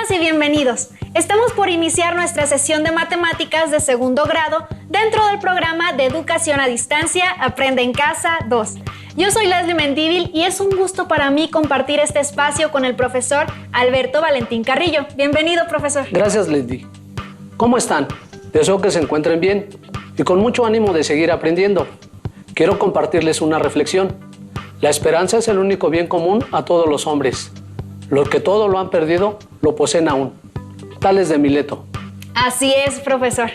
Bienvenidas y bienvenidos. Estamos por iniciar nuestra sesión de matemáticas de segundo grado dentro del programa de Educación a Distancia Aprende en Casa 2. Yo soy Leslie Mendívil y es un gusto para mí compartir este espacio con el profesor Alberto Valentín Carrillo. Bienvenido, profesor. Gracias, Leslie. ¿Cómo están? Deseo que se encuentren bien y con mucho ánimo de seguir aprendiendo. Quiero compartirles una reflexión. La esperanza es el único bien común a todos los hombres. Los que todo lo han perdido, lo poseen aún. Tales de Mileto. Así es, profesor.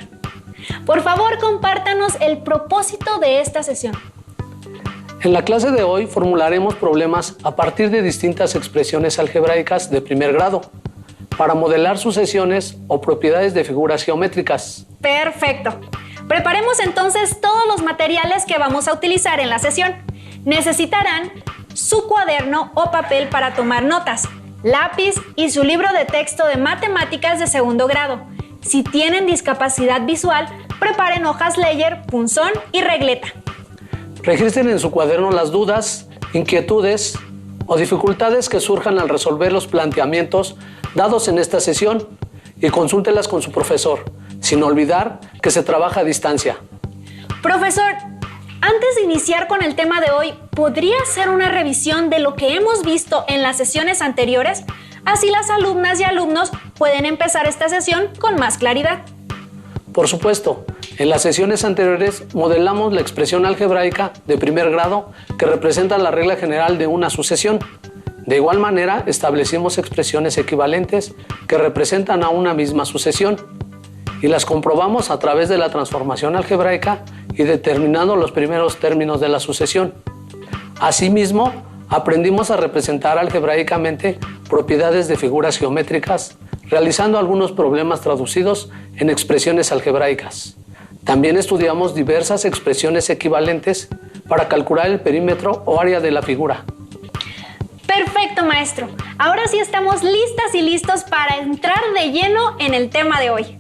Por favor, compártanos el propósito de esta sesión. En la clase de hoy formularemos problemas a partir de distintas expresiones algebraicas de primer grado para modelar sucesiones o propiedades de figuras geométricas. Perfecto. Preparemos entonces todos los materiales que vamos a utilizar en la sesión. Necesitarán su cuaderno o papel para tomar notas, lápiz y su libro de texto de matemáticas de segundo grado. Si tienen discapacidad visual, preparen hojas Leyer, punzón y regleta. Registren en su cuaderno las dudas, inquietudes o dificultades que surjan al resolver los planteamientos dados en esta sesión y consúltelas con su profesor, sin olvidar que se trabaja a distancia. Profesor, antes de iniciar con el tema de hoy, ¿podría hacer una revisión de lo que hemos visto en las sesiones anteriores? Así las alumnas y alumnos pueden empezar esta sesión con más claridad. Por supuesto, en las sesiones anteriores modelamos la expresión algebraica de primer grado que representa la regla general de una sucesión. De igual manera, establecimos expresiones equivalentes que representan a una misma sucesión y las comprobamos a través de la transformación algebraica y determinando los primeros términos de la sucesión. Asimismo, aprendimos a representar algebraicamente propiedades de figuras geométricas, realizando algunos problemas traducidos en expresiones algebraicas. También estudiamos diversas expresiones equivalentes para calcular el perímetro o área de la figura. Perfecto, maestro. Ahora sí estamos listas y listos para entrar de lleno en el tema de hoy.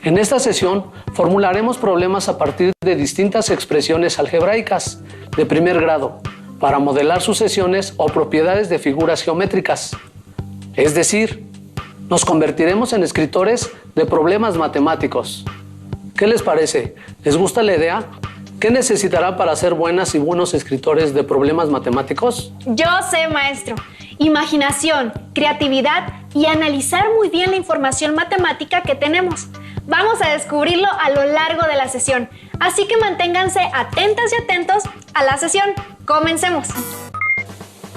En esta sesión formularemos problemas a partir de distintas expresiones algebraicas de primer grado para modelar sucesiones o propiedades de figuras geométricas. Es decir, nos convertiremos en escritores de problemas matemáticos. ¿Qué les parece? ¿Les gusta la idea? ¿Qué necesitará para ser buenas y buenos escritores de problemas matemáticos? Yo sé, maestro. Imaginación, creatividad y analizar muy bien la información matemática que tenemos. Vamos a descubrirlo a lo largo de la sesión, así que manténganse atentas y atentos a la sesión. ¡Comencemos!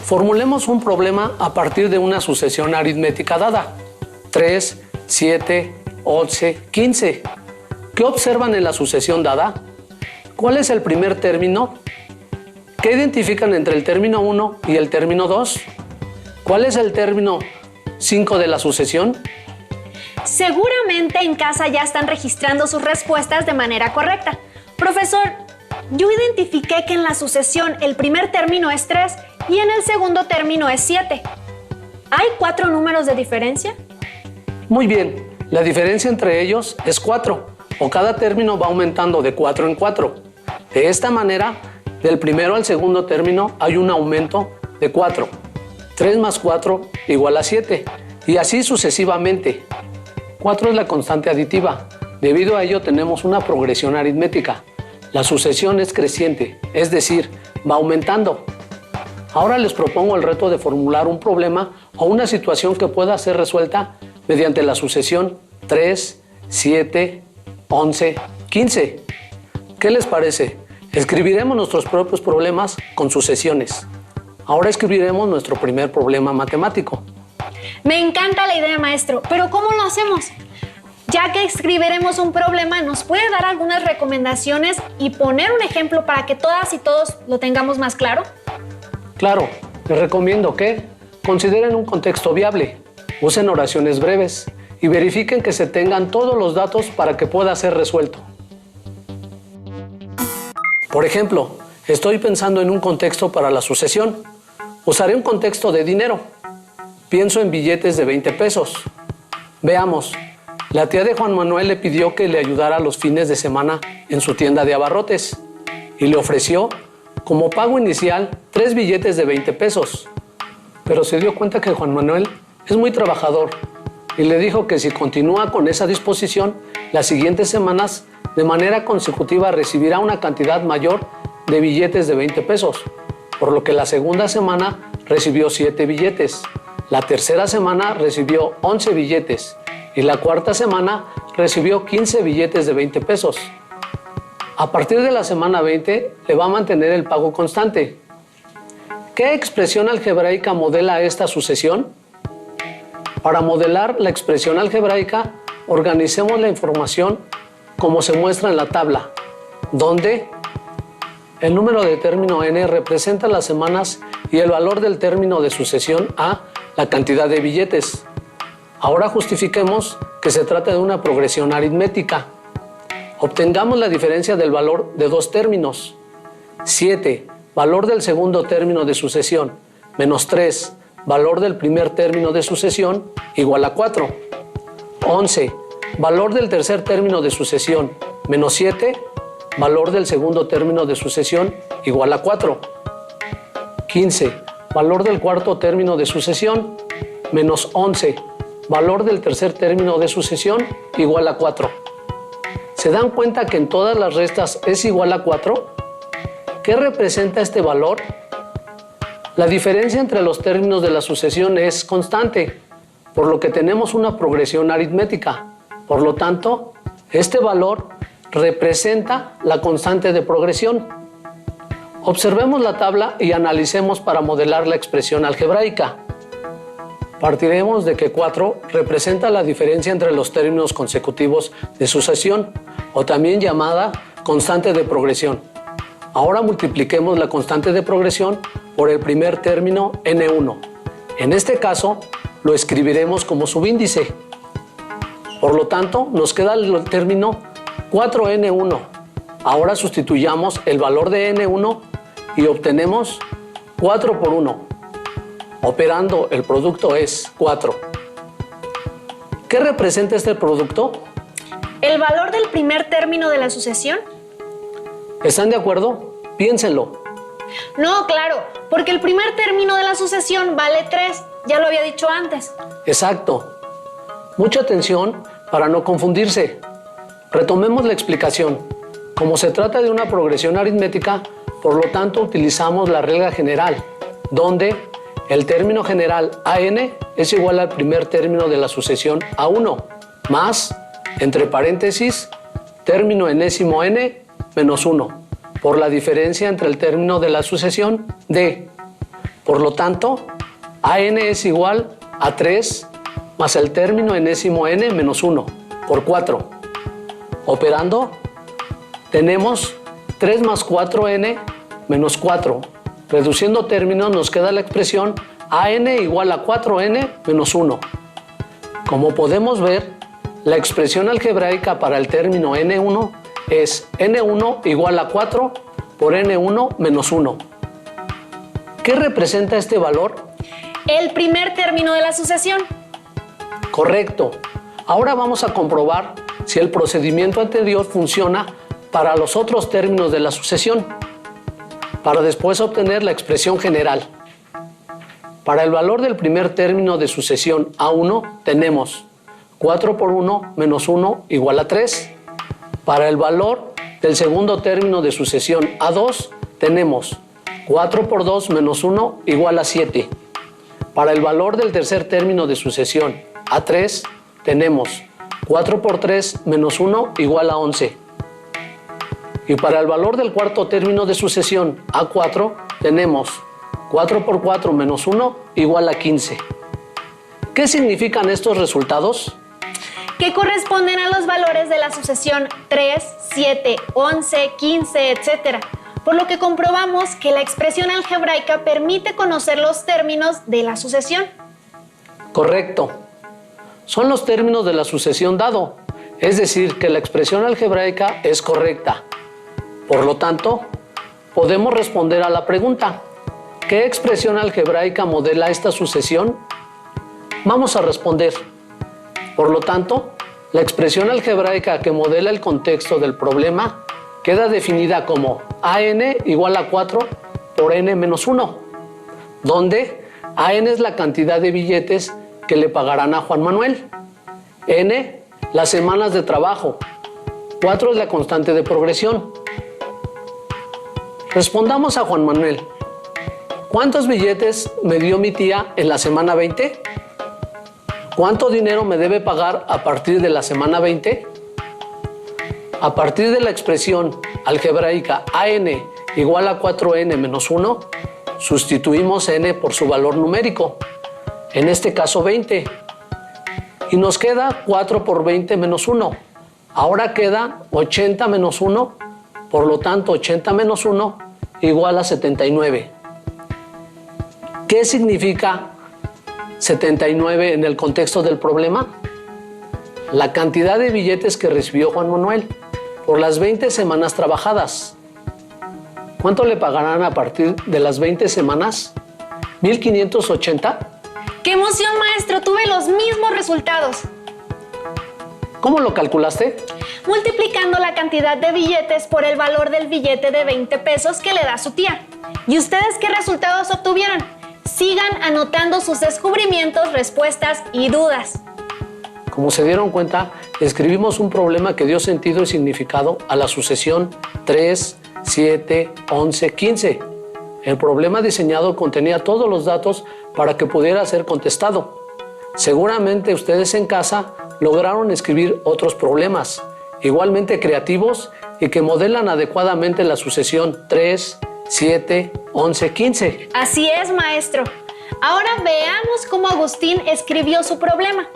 Formulemos un problema a partir de una sucesión aritmética dada. 3, 7, 11, 15. ¿Qué observan en la sucesión dada? ¿Cuál es el primer término? ¿Qué identifican entre el término 1 y el término 2? ¿Cuál es el término 5 de la sucesión? Seguramente en casa ya están registrando sus respuestas de manera correcta. Profesor, yo identifiqué que en la sucesión el primer término es 3 y en el segundo término es 7. ¿Hay 4 números de diferencia? Muy bien, la diferencia entre ellos es 4, o cada término va aumentando de 4 en 4. De esta manera, del primero al segundo término hay un aumento de 4. 3 más 4 igual a 7, y así sucesivamente. 4 es la constante aditiva. Debido a ello tenemos una progresión aritmética. La sucesión es creciente, es decir, va aumentando. Ahora les propongo el reto de formular un problema o una situación que pueda ser resuelta mediante la sucesión 3, 7, 11, 15. ¿Qué les parece? Escribiremos nuestros propios problemas con sucesiones. Ahora escribiremos nuestro primer problema matemático. Me encanta la idea, maestro, pero ¿cómo lo hacemos? Ya que escribiremos un problema, ¿nos puede dar algunas recomendaciones y poner un ejemplo para que todas y todos lo tengamos más claro? Claro, les recomiendo que consideren un contexto viable, usen oraciones breves y verifiquen que se tengan todos los datos para que pueda ser resuelto. Por ejemplo, estoy pensando en un contexto para la sucesión. Usaré un contexto de dinero. Pienso en billetes de 20 pesos. Veamos, la tía de Juan Manuel le pidió que le ayudara los fines de semana en su tienda de abarrotes y le ofreció como pago inicial 3 billetes de 20 pesos. Pero se dio cuenta que Juan Manuel es muy trabajador y le dijo que si continúa con esa disposición, las siguientes semanas de manera consecutiva recibirá una cantidad mayor de billetes de 20 pesos, por lo que la segunda semana recibió 7 billetes, la tercera semana recibió 11 billetes y la cuarta semana recibió 15 billetes de 20 pesos. A partir de la semana 20 le va a mantener el pago constante. ¿Qué expresión algebraica modela esta sucesión? Para modelar la expresión algebraica, organicemos la información como se muestra en la tabla, donde el número de término n representa las semanas y el valor del término de sucesión a la cantidad de billetes. Ahora justifiquemos que se trata de una progresión aritmética. Obtengamos la diferencia del valor de dos términos. 7, valor del segundo término de sucesión, menos 3, valor del primer término de sucesión, igual a 4. 11, valor del tercer término de sucesión, menos 7, valor del segundo término de sucesión, igual a 4. 15, valor del cuarto término de sucesión, menos 11, valor del tercer término de sucesión, igual a 4. ¿Se dan cuenta que en todas las restas es igual a 4? ¿Qué representa este valor? La diferencia entre los términos de la sucesión es constante, por lo que tenemos una progresión aritmética. Por lo tanto, este valor representa la constante de progresión. Observemos la tabla y analicemos para modelar la expresión algebraica. Partiremos de que 4 representa la diferencia entre los términos consecutivos de sucesión, o también llamada constante de progresión. Ahora multipliquemos la constante de progresión por el primer término n1. En este caso, lo escribiremos como subíndice. Por lo tanto, nos queda el término 4n1. Ahora sustituyamos el valor de n1 y obtenemos 4 por 1. Operando, el producto es 4. ¿Qué representa este producto? ¿El valor del primer término de la sucesión? ¿Están de acuerdo? Piénsenlo. No, claro, porque el primer término de la sucesión vale 3, ya lo había dicho antes. Exacto. Mucha atención para no confundirse. Retomemos la explicación. Como se trata de una progresión aritmética, por lo tanto utilizamos la regla general, donde el término general AN es igual al primer término de la sucesión A1, más, entre paréntesis, término enésimo n menos 1, por la diferencia entre el término de la sucesión D. Por lo tanto, AN es igual a 3 más el término enésimo n menos 1, por 4. Operando, tenemos 3 más 4n menos 4. Reduciendo términos nos queda la expresión AN igual a 4n menos 1. Como podemos ver, la expresión algebraica para el término n1 es n1 igual a 4 por n1 menos 1. ¿Qué representa este valor? El primer término de la sucesión. Correcto. Ahora vamos a comprobar si el procedimiento anterior funciona para los otros términos de la sucesión, para después obtener la expresión general. Para el valor del primer término de sucesión A1 tenemos 4 por 1 menos 1 igual a 3. Para el valor del segundo término de sucesión A2 tenemos 4 por 2 menos 1 igual a 7. Para el valor del tercer término de sucesión A3 tenemos 4 por 3 menos 1 igual a 11. Y para el valor del cuarto término de sucesión A4 tenemos 4 por 4 menos 1 igual a 15. ¿Qué significan estos resultados? Que corresponden a los valores de la sucesión 3, 7, 11, 15, etc. Por lo que comprobamos que la expresión algebraica permite conocer los términos de la sucesión. Correcto. Son los términos de la sucesión dado, es decir, que la expresión algebraica es correcta. Por lo tanto, podemos responder a la pregunta: ¿qué expresión algebraica modela esta sucesión? Vamos a responder. Por lo tanto, la expresión algebraica que modela el contexto del problema queda definida como AN igual a 4 por n menos 1, donde AN es la cantidad de billetes que le pagarán a Juan Manuel. N, las semanas de trabajo. 4 es la constante de progresión. Respondamos a Juan Manuel. ¿Cuántos billetes me dio mi tía en la semana 20? ¿Cuánto dinero me debe pagar a partir de la semana 20? A partir de la expresión algebraica AN igual a 4N menos 1, sustituimos N por su valor numérico, en este caso 20. Y nos queda 4 por 20 menos 1. Ahora queda 80 menos 1, por lo tanto 80 menos 1 igual a 79. ¿Qué significa 79 en el contexto del problema? La cantidad de billetes que recibió Juan Manuel por las 20 semanas trabajadas. ¿Cuánto le pagarán a partir de las 20 semanas? ¿1,580? ¡Qué emoción, maestro! Tuve los mismos resultados. ¿Cómo lo calculaste? Multiplicando la cantidad de billetes por el valor del billete de 20 pesos que le da su tía. ¿Y ustedes qué resultados obtuvieron? Sigan anotando sus descubrimientos, respuestas y dudas. Como se dieron cuenta, escribimos un problema que dio sentido y significado a la sucesión 3, 7, 11, 15. El problema diseñado contenía todos los datos para que pudiera ser contestado. Seguramente ustedes en casa lograron escribir otros problemas, igualmente creativos y que modelan adecuadamente la sucesión 3, 7, 11, 15. Así es, maestro. Ahora veamos cómo Agustín escribió su problema.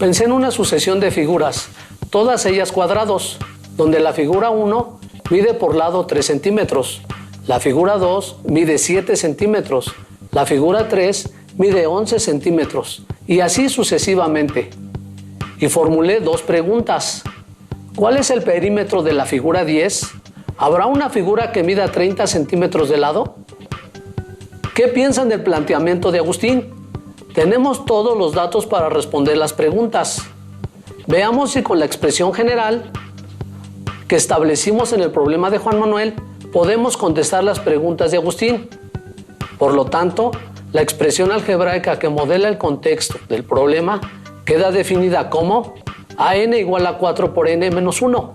Pensé en una sucesión de figuras, todas ellas cuadrados, donde la figura 1 mide por lado 3 centímetros, la figura 2 mide 7 centímetros, la figura 3 mide 11 centímetros, y así sucesivamente. Y formulé dos preguntas. ¿Cuál es el perímetro de la figura 10? ¿Habrá una figura que mida 30 centímetros de lado? ¿Qué piensan del planteamiento de Agustín? Tenemos todos los datos para responder las preguntas. Veamos si con la expresión general que establecimos en el problema de Juan Manuel podemos contestar las preguntas de Agustín. Por lo tanto, la expresión algebraica que modela el contexto del problema queda definida como AN igual a 4 por N menos 1,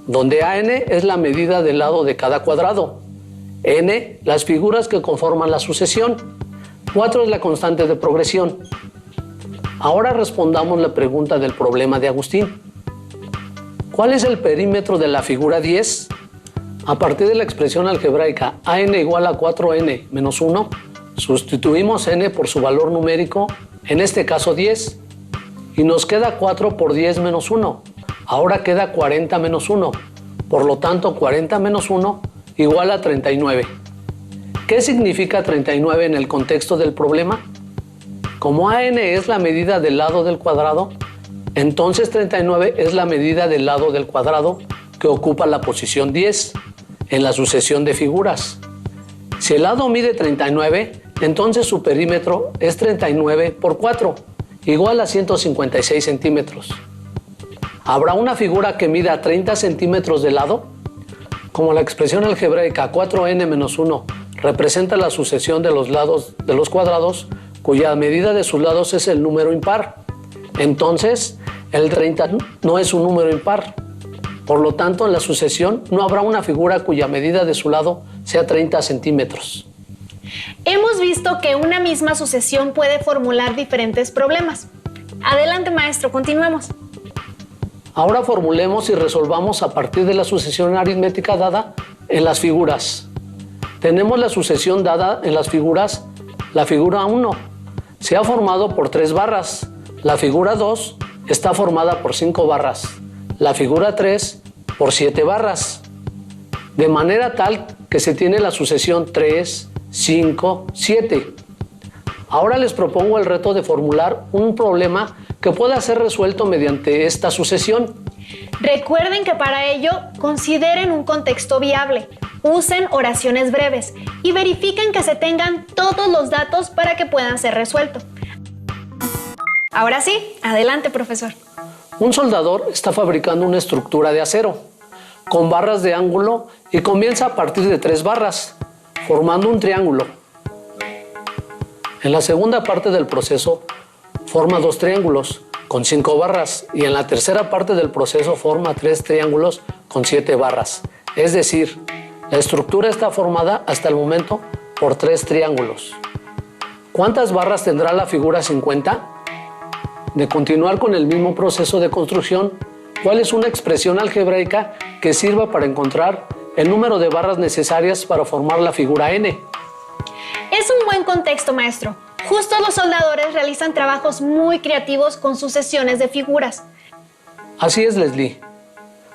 donde AN es la medida del lado de cada cuadrado, N las figuras que conforman la sucesión, 4 es la constante de progresión. Ahora respondamos la pregunta del problema de Agustín. ¿Cuál es el perímetro de la figura 10? A partir de la expresión algebraica AN igual a 4N menos 1, sustituimos N por su valor numérico, en este caso 10, y nos queda 4 por 10 menos 1. Ahora queda 40 menos 1. Por lo tanto, 40 menos 1 igual a 39. ¿Qué significa 39 en el contexto del problema? Como AN es la medida del lado del cuadrado, entonces 39 es la medida del lado del cuadrado que ocupa la posición 10 en la sucesión de figuras. Si el lado mide 39, entonces su perímetro es 39 por 4, igual a 156 centímetros. ¿Habrá una figura que mida 30 centímetros de lado? Como la expresión algebraica 4n menos 1 representa la sucesión de los lados de los cuadrados, cuya medida de sus lados es el número impar, entonces el 30 no es un número impar. Por lo tanto, en la sucesión no habrá una figura cuya medida de su lado sea 30 centímetros. Hemos visto que una misma sucesión puede formular diferentes problemas. Adelante, maestro, continuemos. Ahora formulemos y resolvamos a partir de la sucesión aritmética dada en las figuras. Tenemos la sucesión dada en las figuras. La figura 1 se ha formado por 3 barras. La figura 2 está formada por 5 barras. La figura 3 por 7 barras. De manera tal que se tiene la sucesión 3, 5, 7. Ahora les propongo el reto de formular un problema que pueda ser resuelto mediante esta sucesión. Recuerden que para ello consideren un contexto viable, usen oraciones breves y verifiquen que se tengan todos los datos para que puedan ser resueltos. Ahora sí, adelante, profesor. Un soldador está fabricando una estructura de acero con barras de ángulo y comienza a partir de 3 barras, formando un triángulo. En la segunda parte del proceso forma 2 triángulos con 5 barras y en la tercera parte del proceso forma 3 triángulos con 7 barras. Es decir, la estructura está formada hasta el momento por 3 triángulos. ¿Cuántas barras tendrá la figura 50? De continuar con el mismo proceso de construcción, ¿cuál es una expresión algebraica que sirva para encontrar el número de barras necesarias para formar la figura N? Es un buen contexto, maestro. Justo los soldadores realizan trabajos muy creativos con sucesiones de figuras. Así es, Leslie.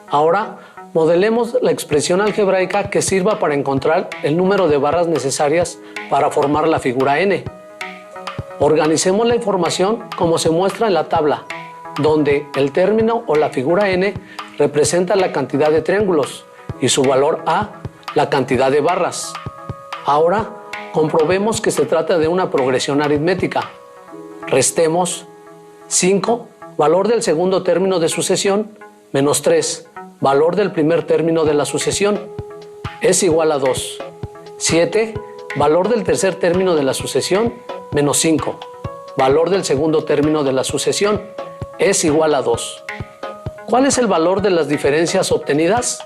Ahora, modelemos la expresión algebraica que sirva para encontrar el número de barras necesarias para formar la figura N. Organicemos la información como se muestra en la tabla, donde el término o la figura N representa la cantidad de triángulos y su valor A, la cantidad de barras. Ahora, comprobemos que se trata de una progresión aritmética. Restemos 5, valor del segundo término de sucesión, menos 3, valor del primer término de la sucesión, es igual a 2. 7, valor del tercer término de la sucesión, menos 5, valor del segundo término de la sucesión, es igual a 2. ¿Cuál es el valor de las diferencias obtenidas?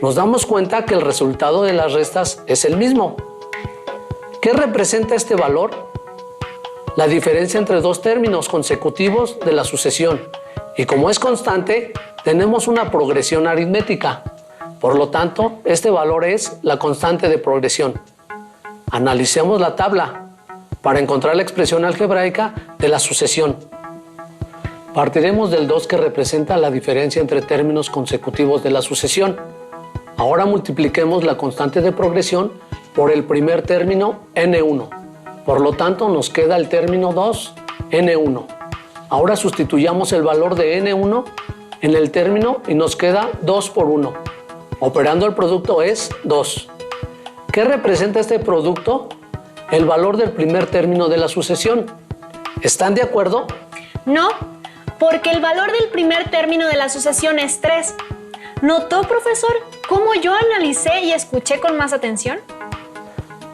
Nos damos cuenta que el resultado de las restas es el mismo. ¿Qué representa este valor? La diferencia entre 2 términos consecutivos de la sucesión. Y como es constante, tenemos una progresión aritmética. Por lo tanto, este valor es la constante de progresión. Analicemos la tabla para encontrar la expresión algebraica de la sucesión. Partiremos del 2 que representa la diferencia entre términos consecutivos de la sucesión. Ahora multipliquemos la constante de progresión por el primer término n1. Por lo tanto, nos queda el término 2, n1. Ahora sustituyamos el valor de n1 en el término y nos queda 2 por 1. Operando el producto es 2. ¿Qué representa este producto? El valor del primer término de la sucesión. ¿Están de acuerdo? No, porque el valor del primer término de la sucesión es 3. ¿Notó, profesor, cómo yo analicé y escuché con más atención?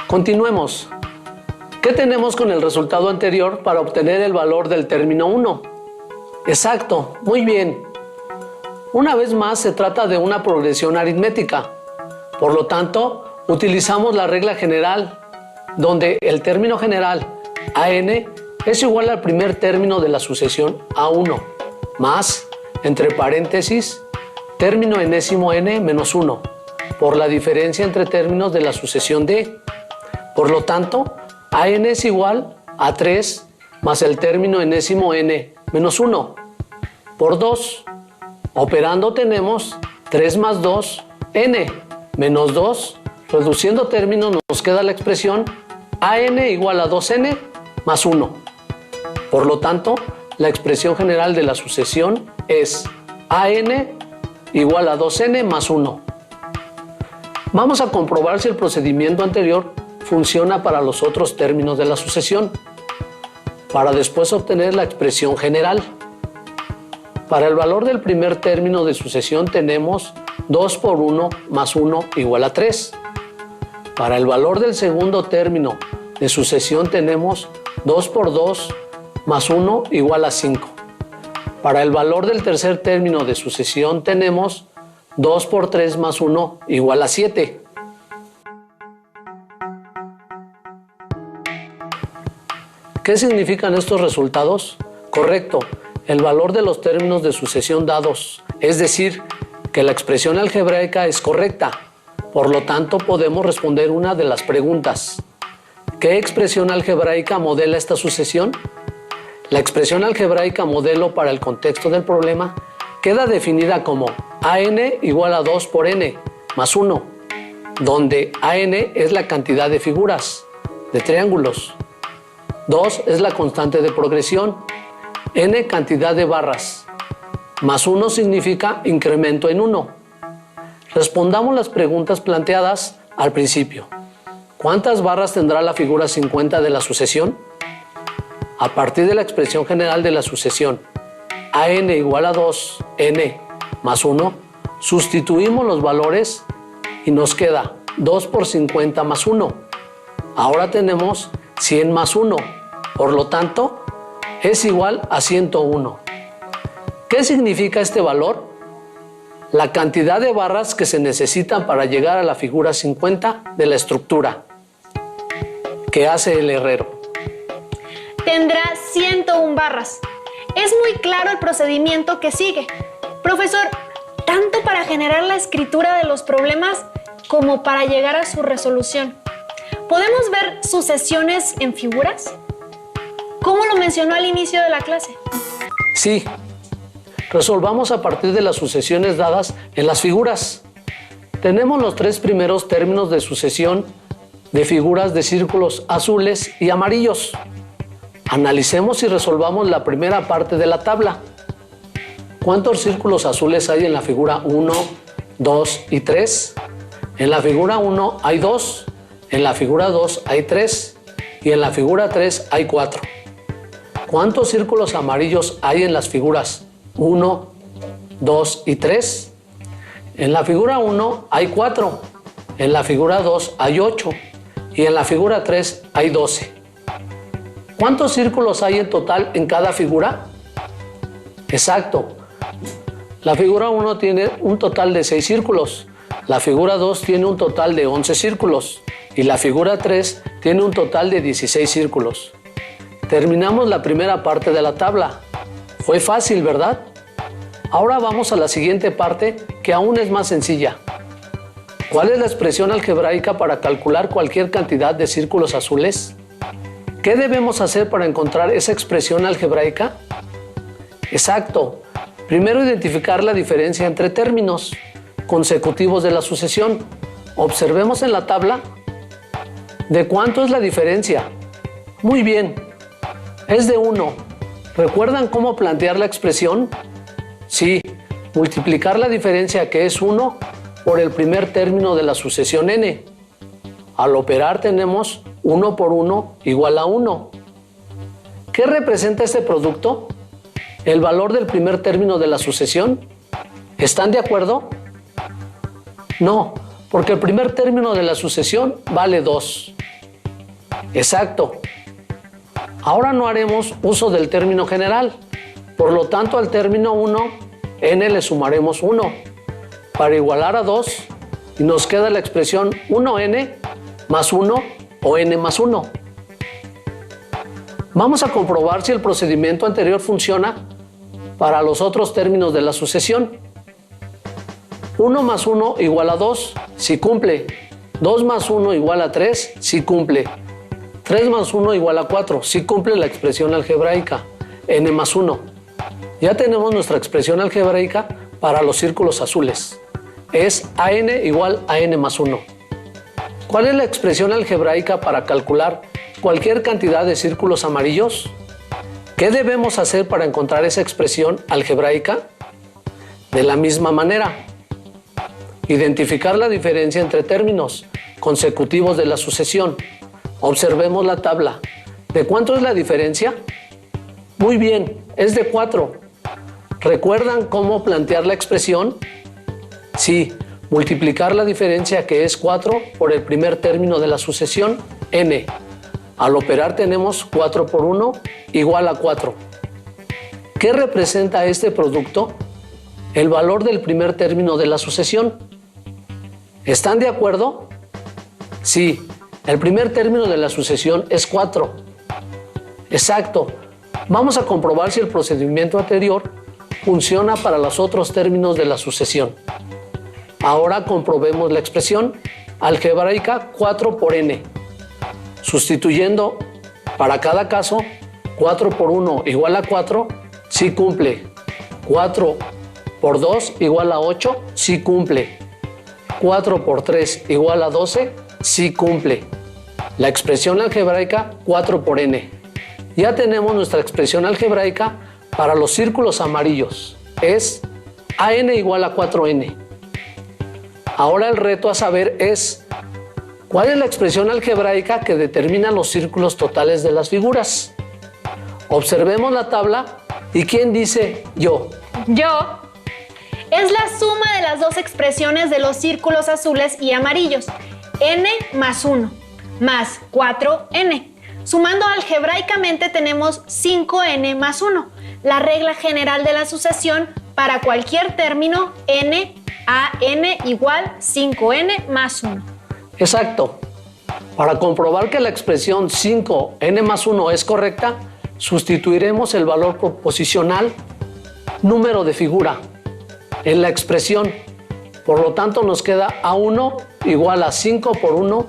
Continuemos. ¿Qué tenemos con el resultado anterior para obtener el valor del término 1? Exacto, muy bien. Una vez más se trata de una progresión aritmética. Por lo tanto, utilizamos la regla general, donde el término general AN es igual al primer término de la sucesión A1, más, entre paréntesis, término enésimo n menos 1, por la diferencia entre términos de la sucesión D. Por lo tanto, AN es igual a 3 más el término enésimo n menos 1 por 2. Operando tenemos 3 más 2, n menos 2. Reduciendo términos nos queda la expresión AN igual a 2n más 1. Por lo tanto, la expresión general de la sucesión es AN igual a 2n más 1. Vamos a comprobar si el procedimiento anterior funciona para los otros términos de la sucesión, para después obtener la expresión general. Para el valor del primer término de sucesión tenemos 2 por 1 más 1 igual a 3. Para el valor del segundo término de sucesión tenemos 2 por 2 más 1 igual a 5. Para el valor del tercer término de sucesión tenemos 2 por 3 más 1 igual a 7. ¿Qué significan estos resultados? Correcto, el valor de los términos de sucesión dados, es decir, que la expresión algebraica es correcta. Por lo tanto, podemos responder una de las preguntas. ¿Qué expresión algebraica modela esta sucesión? La expresión algebraica modelo para el contexto del problema queda definida como AN igual a 2 por n más 1, donde AN es la cantidad de figuras, de triángulos. 2 es la constante de progresión, n cantidad de barras, más 1 significa incremento en 1. Respondamos las preguntas planteadas al principio. ¿Cuántas barras tendrá la figura 50 de la sucesión? A partir de la expresión general de la sucesión, AN igual a 2n más 1, sustituimos los valores y nos queda 2 por 50 más 1. Ahora tenemos 100 más 1. Por lo tanto, es igual a 101. ¿Qué significa este valor? La cantidad de barras que se necesitan para llegar a la figura 50 de la estructura que hace el herrero. Tendrá 101 barras. Es muy claro el procedimiento que sigue. Profesor, tanto para generar la escritura de los problemas como para llegar a su resolución. ¿Podemos ver sucesiones en figuras? ¿Cómo lo mencionó al inicio de la clase? Sí. Resolvamos a partir de las sucesiones dadas en las figuras. Tenemos los tres primeros términos de sucesión de figuras de círculos azules y amarillos. Analicemos y resolvamos la primera parte de la tabla. ¿Cuántos círculos azules hay en la figura 1, 2 y 3? En la figura 1 hay 2, en la figura 2 hay 3 y en la figura 3 hay 4. ¿Cuántos círculos amarillos hay en las figuras 1, 2 y 3? En la figura 1 hay 4, en la figura 2 hay 8 y en la figura 3 hay 12. ¿Cuántos círculos hay en total en cada figura? Exacto. La figura 1 tiene un total de 6 círculos, la figura 2 tiene un total de 11 círculos y la figura 3 tiene un total de 16 círculos. Terminamos la primera parte de la tabla. Fue fácil, ¿verdad? Ahora vamos a la siguiente parte, que aún es más sencilla. ¿Cuál es la expresión algebraica para calcular cualquier cantidad de círculos azules? ¿Qué debemos hacer para encontrar esa expresión algebraica? Exacto. Primero, identificar la diferencia entre términos consecutivos de la sucesión. Observemos en la tabla. ¿De cuánto es la diferencia? Muy bien. Es de 1. ¿Recuerdan cómo plantear la expresión? Sí, multiplicar la diferencia, que es 1, por el primer término de la sucesión n. Al operar tenemos 1 por 1 igual a 1. ¿Qué representa este producto? El valor del primer término de la sucesión. ¿Están de acuerdo? No, porque el primer término de la sucesión vale 2. Exacto. Ahora no haremos uso del término general. Por lo tanto, al término 1, n le sumaremos 1 para igualar a 2 y nos queda la expresión 1n más 1 o n más 1. Vamos a comprobar si el procedimiento anterior funciona para los otros términos de la sucesión. 1 más 1 igual a 2, si cumple. 2 más 1 igual a 3, si cumple. 3 más 1 igual a 4, si cumple la expresión algebraica, n más 1. Ya tenemos nuestra expresión algebraica para los círculos azules. Es an igual a n más 1. ¿Cuál es la expresión algebraica para calcular cualquier cantidad de círculos amarillos? ¿Qué debemos hacer para encontrar esa expresión algebraica? De la misma manera, identificar la diferencia entre términos consecutivos de la sucesión. Observemos la tabla. ¿De cuánto es la diferencia? Muy bien, es de 4. ¿Recuerdan cómo plantear la expresión? Sí, multiplicar la diferencia, que es 4, por el primer término de la sucesión, n. Al operar tenemos 4 por 1 igual a 4. ¿Qué representa este producto? El valor del primer término de la sucesión. ¿Están de acuerdo? Sí, el primer término de la sucesión es 4. Exacto. Vamos a comprobar si el procedimiento anterior funciona para los otros términos de la sucesión. Ahora comprobemos la expresión algebraica 4 por n. Sustituyendo para cada caso, 4 por 1 igual a 4, sí cumple. 4 por 2 igual a 8, sí cumple. 4 por 3 igual a 12, sí cumple. La expresión algebraica 4 por n. Ya tenemos nuestra expresión algebraica para los círculos amarillos. Es an igual a 4n. Ahora el reto a saber es: ¿cuál es la expresión algebraica que determina los círculos totales de las figuras? Observemos la tabla y ¿quién dice yo? Yo. Es la suma de las dos expresiones de los círculos azules y amarillos. N más 1 más 4n. Sumando algebraicamente tenemos 5n más 1, la regla general de la sucesión para cualquier término n a n igual 5n más 1. Exacto. Para comprobar que la expresión 5n más 1 es correcta, sustituiremos el valor proposicional número de figura en la expresión. Por lo tanto, nos queda A1 igual a 5 por 1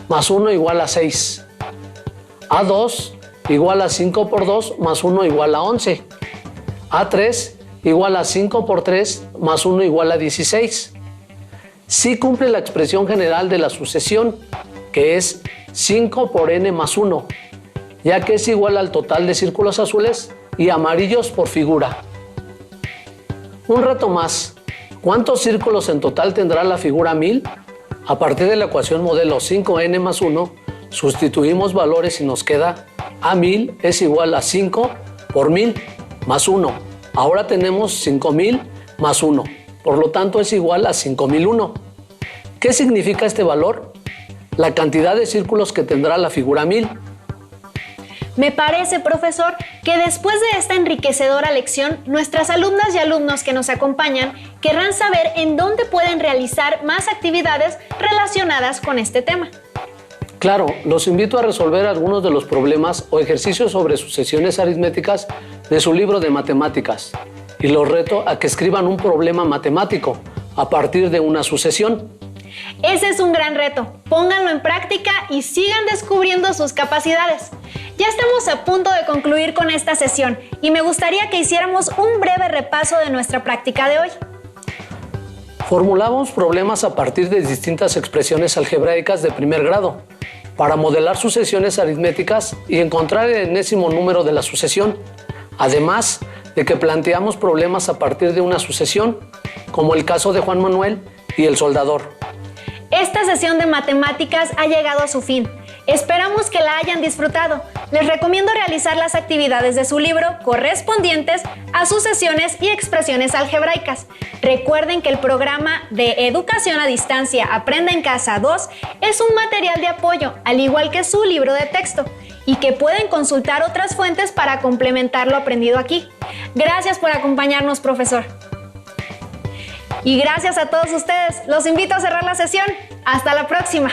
más 1 igual a 6. A2 igual a 5 por 2 más 1 igual a 11. A3 igual a 5 por 3 más 1 igual a 16. Sí cumple la expresión general de la sucesión, que es 5 por n más 1, ya que es igual al total de círculos azules y amarillos por figura. Un reto más. ¿Cuántos círculos en total tendrá la figura 1000? A partir de la ecuación modelo 5n más 1, sustituimos valores y nos queda A1000 es igual a 5 por 1000 más 1. Ahora tenemos 5000 más 1, por lo tanto es igual a 5001. ¿Qué significa este valor? La cantidad de círculos que tendrá la figura 1000. Me parece, profesor, que después de esta enriquecedora lección, nuestras alumnas y alumnos que nos acompañan querrán saber en dónde pueden realizar más actividades relacionadas con este tema. Claro, los invito a resolver algunos de los problemas o ejercicios sobre sucesiones aritméticas de su libro de matemáticas y los reto a que escriban un problema matemático a partir de una sucesión. Ese es un gran reto. Pónganlo en práctica y sigan descubriendo sus capacidades. Ya estamos a punto de concluir con esta sesión y me gustaría que hiciéramos un breve repaso de nuestra práctica de hoy. Formulamos problemas a partir de distintas expresiones algebraicas de primer grado para modelar sucesiones aritméticas y encontrar el enésimo número de la sucesión, además de que planteamos problemas a partir de una sucesión, como el caso de Juan Manuel y el soldador. Esta sesión de matemáticas ha llegado a su fin. Esperamos que la hayan disfrutado. Les recomiendo realizar las actividades de su libro correspondientes a sucesiones y expresiones algebraicas. Recuerden que el programa de Educación a Distancia Aprenda en Casa 2 es un material de apoyo, al igual que su libro de texto, y que pueden consultar otras fuentes para complementar lo aprendido aquí. Gracias por acompañarnos, profesor. Y gracias a todos ustedes. Los invito a cerrar la sesión. ¡Hasta la próxima!